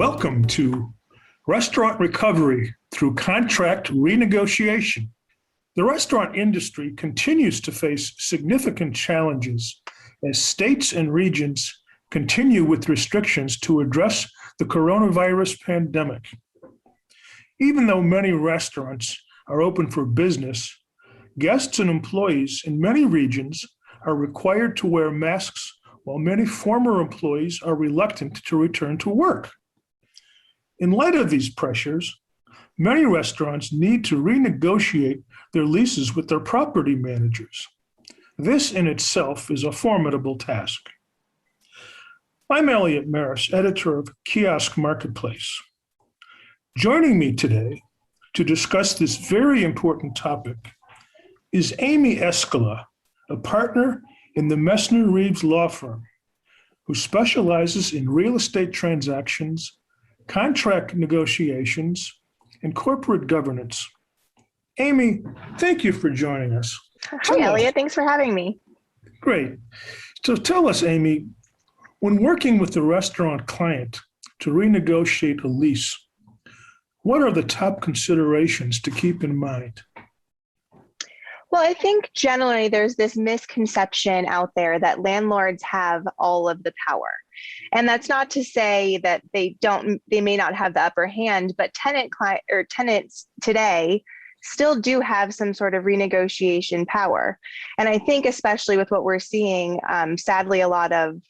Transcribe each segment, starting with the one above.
Welcome to Restaurant Recovery through Contract Renegotiation. The restaurant industry continues to face significant challenges as states and regions continue with restrictions to address the coronavirus pandemic. Even though many restaurants are open for business, guests and employees in many regions are required to wear masks, while many former employees are reluctant to return to work. In light of these pressures, many restaurants need to renegotiate their leases with their property managers. This in itself is a formidable task. I'm Elliot Maris, editor of Kiosk Marketplace. Joining me today to discuss this very important topic is Amy Escala, a partner in the Messner Reeves law firm, who specializes in real estate transactions, contract negotiations, and corporate governance. Amy, thank you for joining us. Hi, Elliot. Thanks for having me. Great. So tell us, Amy, when working with a restaurant client to renegotiate a lease, what are the top considerations to keep in mind? Well, I think generally there's this misconception out there that landlords have all of the power. And that's not to say that they may not have the upper hand, but tenants today still do have some sort of renegotiation power. And I think especially with what we're seeing, sadly, a lot of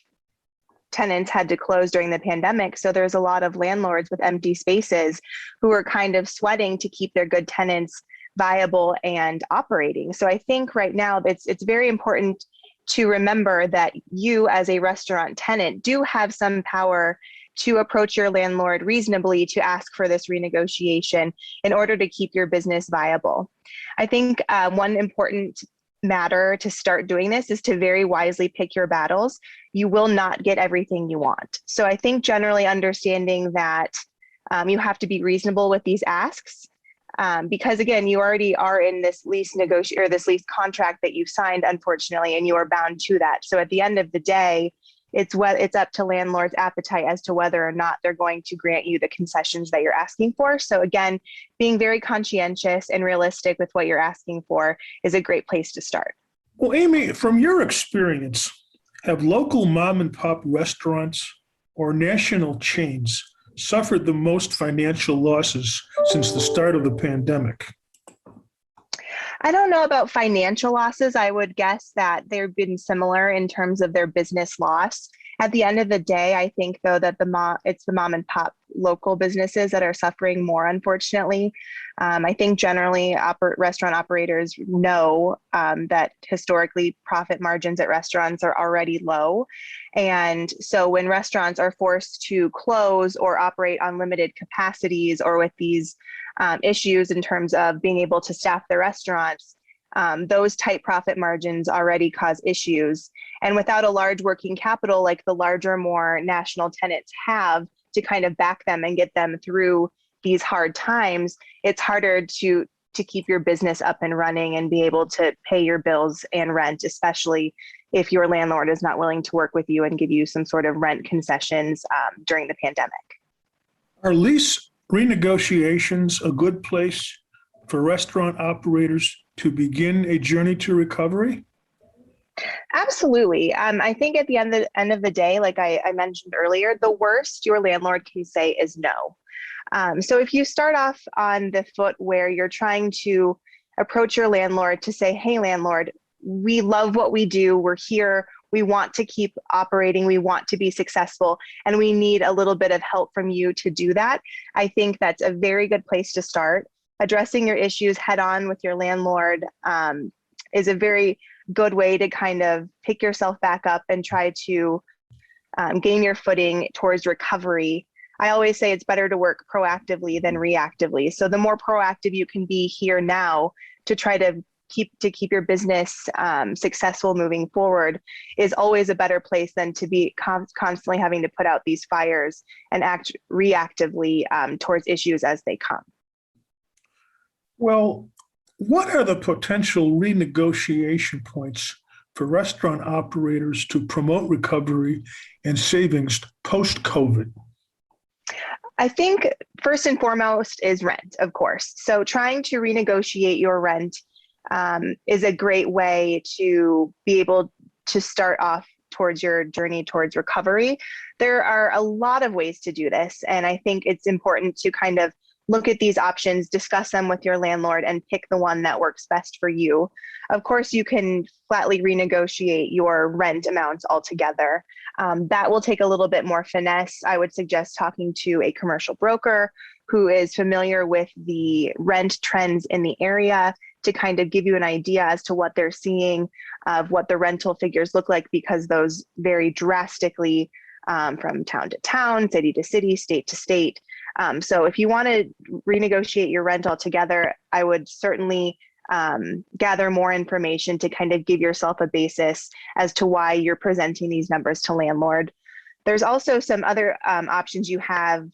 tenants had to close during the pandemic. So there's a lot of landlords with empty spaces who are kind of sweating to keep their good tenants viable and operating. So I think right now it's very important to remember that you as a restaurant tenant do have some power to approach your landlord reasonably to ask for this renegotiation in order to keep your business viable. I think one important matter to start doing this is to very wisely pick your battles. You will not get everything you want. So I think generally understanding that you have to be reasonable with these asks. Because again, you already are in this lease this lease contract that you've signed, unfortunately, and you are bound to that. So at the end of the day, it's up to landlord's appetite as to whether or not they're going to grant you the concessions that you're asking for. So again, being very conscientious and realistic with what you're asking for is a great place to start. Well, Amy, from your experience, have local mom and pop restaurants or national chains suffered the most financial losses since the start of the pandemic? I don't know about financial losses. I would guess that they've been similar in terms of their business loss. At the end of the day, I think though that it's the mom and pop local businesses that are suffering more, unfortunately. I think generally restaurant operators know that historically profit margins at restaurants are already low. And so when restaurants are forced to close or operate on limited capacities or with these issues in terms of being able to staff their restaurants, those tight profit margins already cause issues. And without a large working capital like the larger, more national tenants have to kind of back them and get them through these hard times, it's harder to keep your business up and running and be able to pay your bills and rent, especially if your landlord is not willing to work with you and give you some sort of rent concessions during the pandemic. Are lease renegotiations a good place for restaurant operators to begin a journey to recovery? Absolutely. I think at the end of the day, like I mentioned earlier, the worst your landlord can say is no. So if you start off on the foot where you're trying to approach your landlord to say, hey, landlord, we love what we do. We're here. We want to keep operating. We want to be successful, and we need a little bit of help from you to do that. I think that's a very good place to start. Addressing your issues head on with your landlord is a very good way to kind of pick yourself back up and try to gain your footing towards recovery. I always say it's better to work proactively than reactively. So the more proactive you can be here now to try to keep your business successful moving forward is always a better place than to be constantly having to put out these fires and act reactively towards issues as they come. Well, what are the potential renegotiation points for restaurant operators to promote recovery and savings post-COVID? I think first and foremost is rent, of course. So trying to renegotiate your rent is a great way to be able to start off towards your journey towards recovery. There are a lot of ways to do this, and I think it's important to kind of look at these options, discuss them with your landlord, and pick the one that works best for you. Of course, you can flatly renegotiate your rent amounts altogether. That will take a little bit more finesse. I would suggest talking to a commercial broker who is familiar with the rent trends in the area to kind of give you an idea as to what they're seeing of what the rental figures look like, because those vary drastically from town to town, city to city, state to state. So if you want to renegotiate your rent altogether, I would certainly gather more information to kind of give yourself a basis as to why you're presenting these numbers to landlord. There's also some other options you have.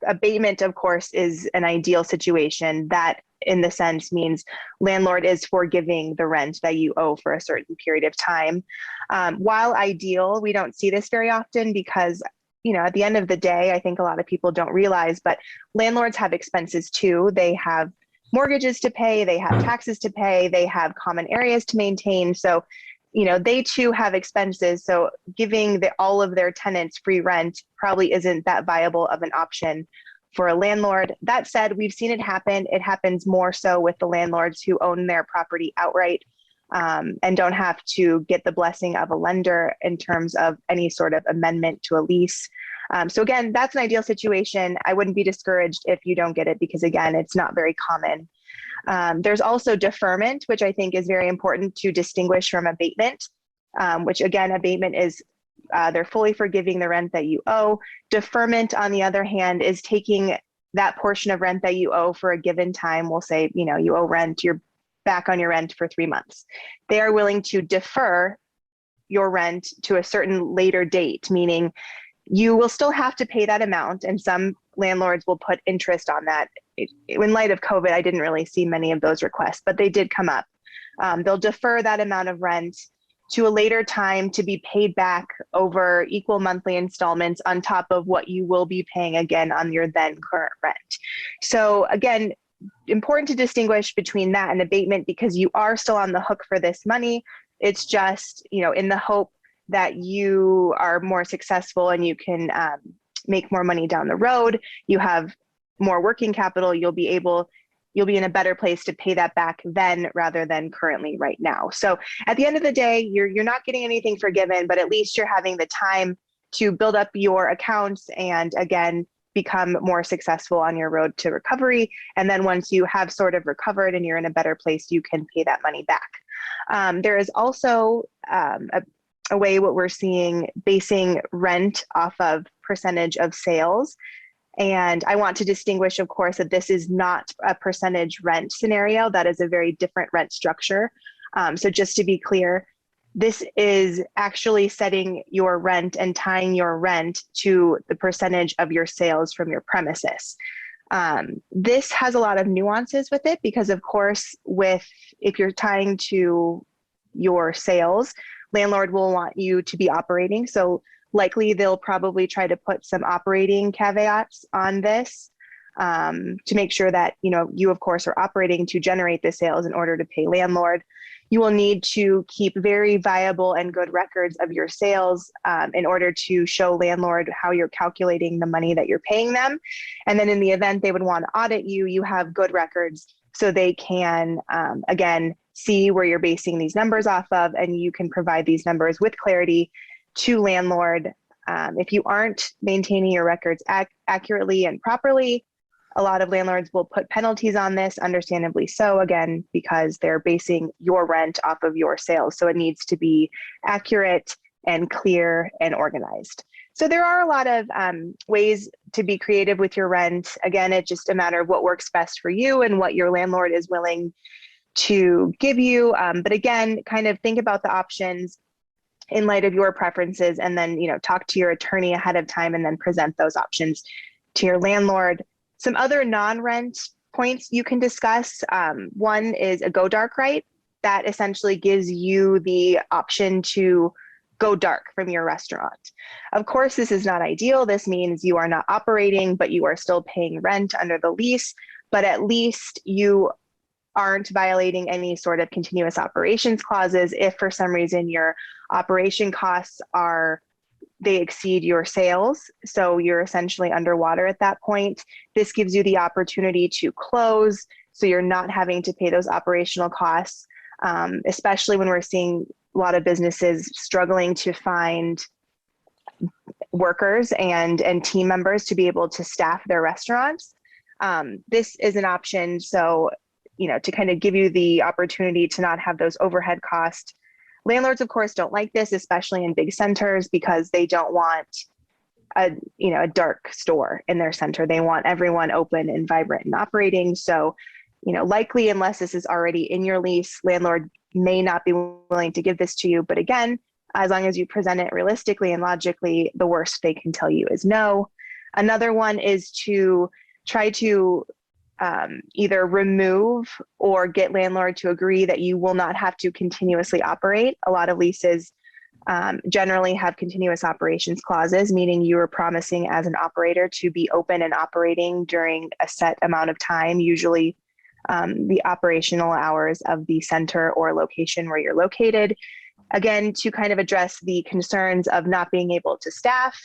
Abatement, of course, is an ideal situation. That, in the sense, means landlord is forgiving the rent that you owe for a certain period of time. While ideal, we don't see this very often because, at the end of the day, I think a lot of people don't realize, but landlords have expenses too. They have mortgages to pay, they have taxes to pay, they have common areas to maintain. So, they too have expenses. So giving all of their tenants free rent probably isn't that viable of an option for a landlord. That said, we've seen it happen. It happens more so with the landlords who own their property outright and don't have to get the blessing of a lender in terms of any sort of amendment to a lease. So again, that's an ideal situation. I wouldn't be discouraged if you don't get it because, again, it's not very common. There's also deferment, which I think is very important to distinguish from abatement, which again, abatement is they're fully forgiving the rent that you owe. Deferment, on the other hand, is taking that portion of rent that you owe for a given time. We'll say, you owe rent, you're back on your rent for 3 months. They are willing to defer your rent to a certain later date, meaning you will still have to pay that amount, and some landlords will put interest on that. In light of COVID, I didn't really see many of those requests, but they did come up. They'll defer that amount of rent to a later time to be paid back over equal monthly installments on top of what you will be paying again on your then current rent. So again, important to distinguish between that and abatement because you are still on the hook for this money. It's just, in the hope that you are more successful and you can make more money down the road. You have more working capital. You'll be in a better place to pay that back then rather than currently right now. So at the end of the day, you're not getting anything forgiven, but at least you're having the time to build up your accounts and again, become more successful on your road to recovery. And then once you have sort of recovered and you're in a better place, you can pay that money back. There is also a way what we're seeing basing rent off of percentage of sales. And I want to distinguish, of course, that this is not a percentage rent scenario. That is a very different rent structure. So just to be clear, this is actually setting your rent and tying your rent to the percentage of your sales from your premises. This has a lot of nuances with it because, of course, if you're tying to your sales, landlord will want you to be operating. So likely they'll probably try to put some operating caveats on this to make sure that you of course are operating to generate the sales in order to pay landlord. You will need to keep very viable and good records of your sales in order to show landlord how you're calculating the money that you're paying them. And then in the event they would want to audit you, you have good records so they can again see where you're basing these numbers off of, and you can provide these numbers with clarity to landlord. If you aren't maintaining your records accurately and properly, a lot of landlords will put penalties on this, understandably so, again, because they're basing your rent off of your sales. So it needs to be accurate and clear and organized. So there are a lot of ways to be creative with your rent. Again, it's just a matter of what works best for you and what your landlord is willing to give you. But again, kind of think about the options in light of your preferences, and then talk to your attorney ahead of time and then present those options to your landlord. Some other non-rent points you can discuss. One is a go dark right. That essentially gives you the option to go dark from your restaurant. Of course, this is not ideal. This means you are not operating, but you are still paying rent under the lease. But at least you aren't violating any sort of continuous operations clauses. If for some reason your operation costs they exceed your sales, so you're essentially underwater at that point, this gives you the opportunity to close, so you're not having to pay those operational costs, especially when we're seeing a lot of businesses struggling to find workers and team members to be able to staff their restaurants. This is an option. So, to kind of give you the opportunity to not have those overhead costs. Landlords, of course, don't like this, especially in big centers, because they don't want a dark store in their center. They want everyone open and vibrant and operating. So, likely, unless this is already in your lease, landlord may not be willing to give this to you. But again, as long as you present it realistically and logically, the worst they can tell you is no. Another one is to try to either remove or get landlord to agree that you will not have to continuously operate. A lot of leases generally have continuous operations clauses, meaning you are promising as an operator to be open and operating during a set amount of time, usually the operational hours of the center or location where you're located. Again, to kind of address the concerns of not being able to staff,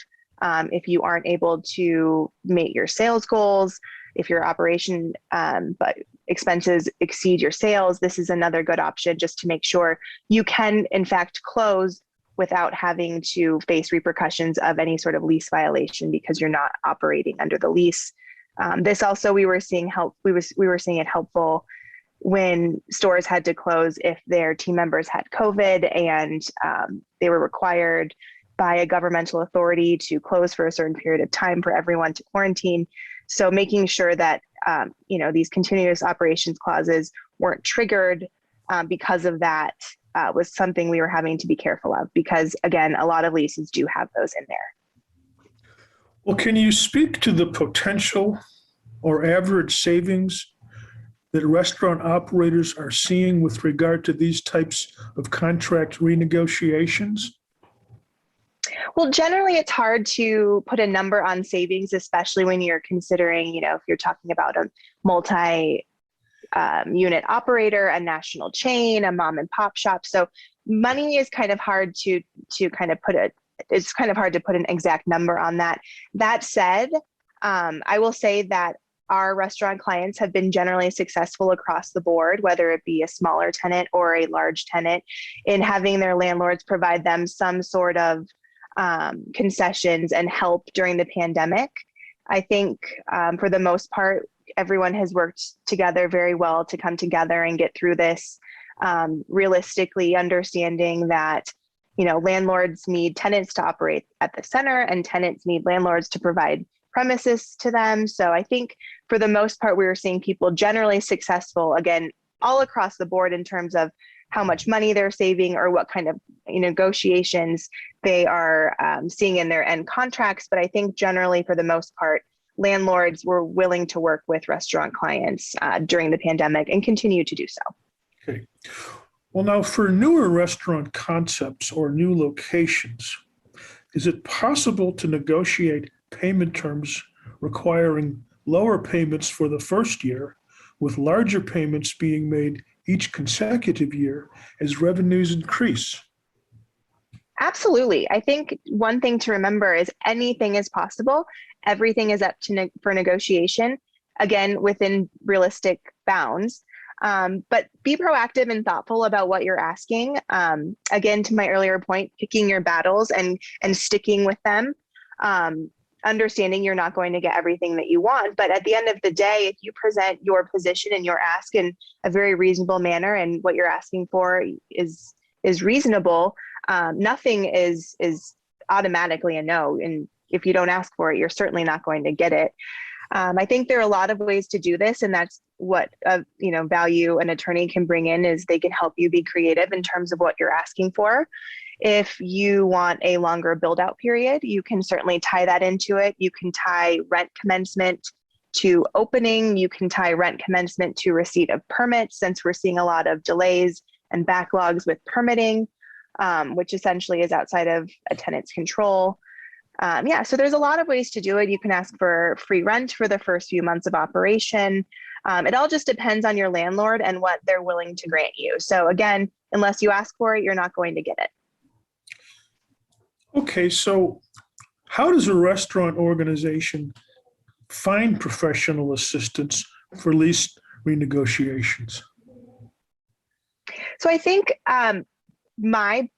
if you aren't able to meet your sales goals, if your operation but expenses exceed your sales, this is another good option just to make sure you can, in fact, close without having to face repercussions of any sort of lease violation because you're not operating under the lease. This also we were seeing it helpful when stores had to close if their team members had COVID and they were required by a governmental authority to close for a certain period of time for everyone to quarantine. So making sure that these continuous operations clauses weren't triggered because of that was something we were having to be careful of, because again, a lot of leases do have those in there. Well, can you speak to the potential or average savings that restaurant operators are seeing with regard to these types of contract renegotiations? Well, generally, it's hard to put a number on savings, especially when you're considering, if you're talking about a multi-unit operator, a national chain, a mom and pop shop. So money is kind of hard to kind of it's kind of hard to put an exact number on that. That said, I will say that our restaurant clients have been generally successful across the board, whether it be a smaller tenant or a large tenant, in having their landlords provide them some sort of concessions and help during the pandemic. I think for the most part, everyone has worked together very well to come together and get through this, realistically understanding that, landlords need tenants to operate at the center and tenants need landlords to provide premises to them. So I think for the most part, we were seeing people generally successful, again, all across the board in terms of how much money they're saving or what kind of negotiations they are seeing in their end contracts. But I think generally, for the most part, landlords were willing to work with restaurant clients during the pandemic and continue to do so. Okay. Well, now for newer restaurant concepts or new locations, is it possible to negotiate payment terms requiring lower payments for the first year, with larger payments being made each consecutive year as revenues increase? Absolutely. I think one thing to remember is anything is possible. Everything is up for negotiation, again, within realistic bounds. But be proactive and thoughtful about what you're asking. Again, to my earlier point, picking your battles and sticking with them. Understanding you're not going to get everything that you want, but at the end of the day, if you present your position and your ask in a very reasonable manner and what you're asking for is reasonable, nothing is automatically a no. And if you don't ask for it, you're certainly not going to get it. I think there are a lot of ways to do this, and that's what value an attorney can bring in, is they can help you be creative in terms of what you're asking for. If you want a longer build out period, you can certainly tie that into it. You can tie rent commencement to opening. You can tie rent commencement to receipt of permits, since we're seeing a lot of delays and backlogs with permitting. which essentially is outside of a tenant's control. Yeah, so there's a lot of ways to do it. You can ask for free rent for the first few months of operation. It all just depends on your landlord and what they're willing to grant you. So again, unless you ask for it, you're not going to get it. Okay, so how does a restaurant organization find professional assistance for lease renegotiations? So I think my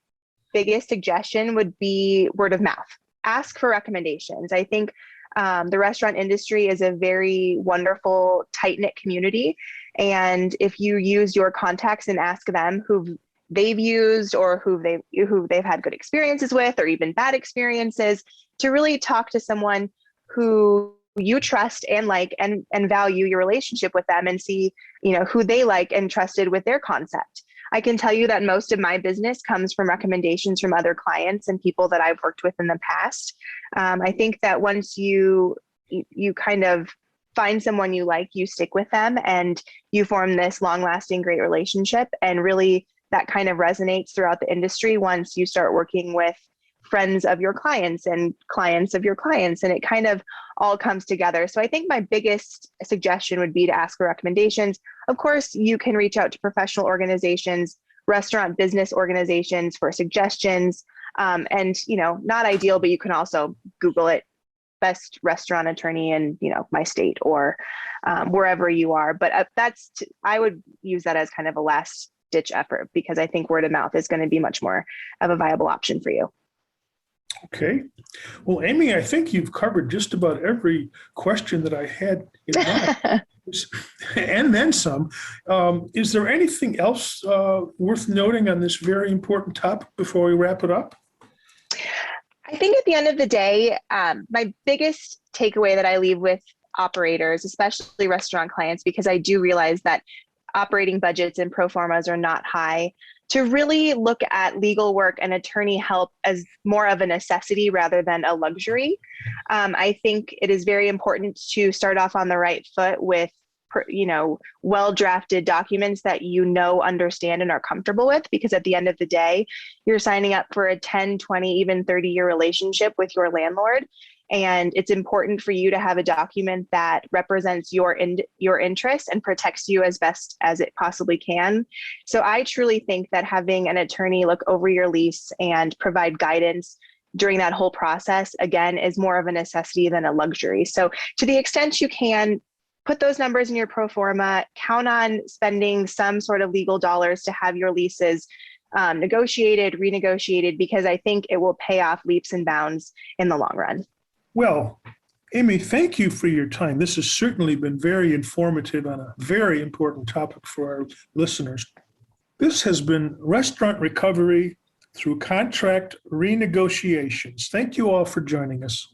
biggest suggestion would be word of mouth. Ask for recommendations. I think the restaurant industry is a very wonderful, tight-knit community. And if you use your contacts and ask them who they've used or who they've had good experiences with or even bad experiences, to really talk to someone who you trust and like and value your relationship with them and see, who they like and trusted with their concept. I can tell you that most of my business comes from recommendations from other clients and people that I've worked with in the past. I think that once you kind of find someone you like, you stick with them and you form this long-lasting, great relationship. And really that kind of resonates throughout the industry once you start working with friends of your clients and clients of your clients, and it kind of all comes together. So I think my biggest suggestion would be to ask for recommendations. Of course, you can reach out to professional organizations, restaurant business organizations for suggestions. And, not ideal, but you can also Google it, best restaurant attorney in, my state or wherever you are. But I would use that as kind of a last ditch effort, because I think word of mouth is going to be much more of a viable option for you. Okay. Well, Amy, I think you've covered just about every question that I had in mind, and then some. Is there anything else worth noting on this very important topic before we wrap it up? I think at the end of the day, my biggest takeaway that I leave with operators, especially restaurant clients, because I do realize that operating budgets and pro formas are not high, to really look at legal work and attorney help as more of a necessity rather than a luxury. I think it is very important to start off on the right foot with well-drafted documents that understand and are comfortable with, because at the end of the day, you're signing up for a 10, 20, even 30-year relationship with your landlord. And it's important for you to have a document that represents your interests and protects you as best as it possibly can. So I truly think that having an attorney look over your lease and provide guidance during that whole process, again, is more of a necessity than a luxury. So to the extent you can, put those numbers in your pro forma, count on spending some sort of legal dollars to have your leases negotiated, renegotiated, because I think it will pay off leaps and bounds in the long run. Well, Amy, thank you for your time. This has certainly been very informative on a very important topic for our listeners. This has been Restaurant Recovery through Contract Renegotiations. Thank you all for joining us.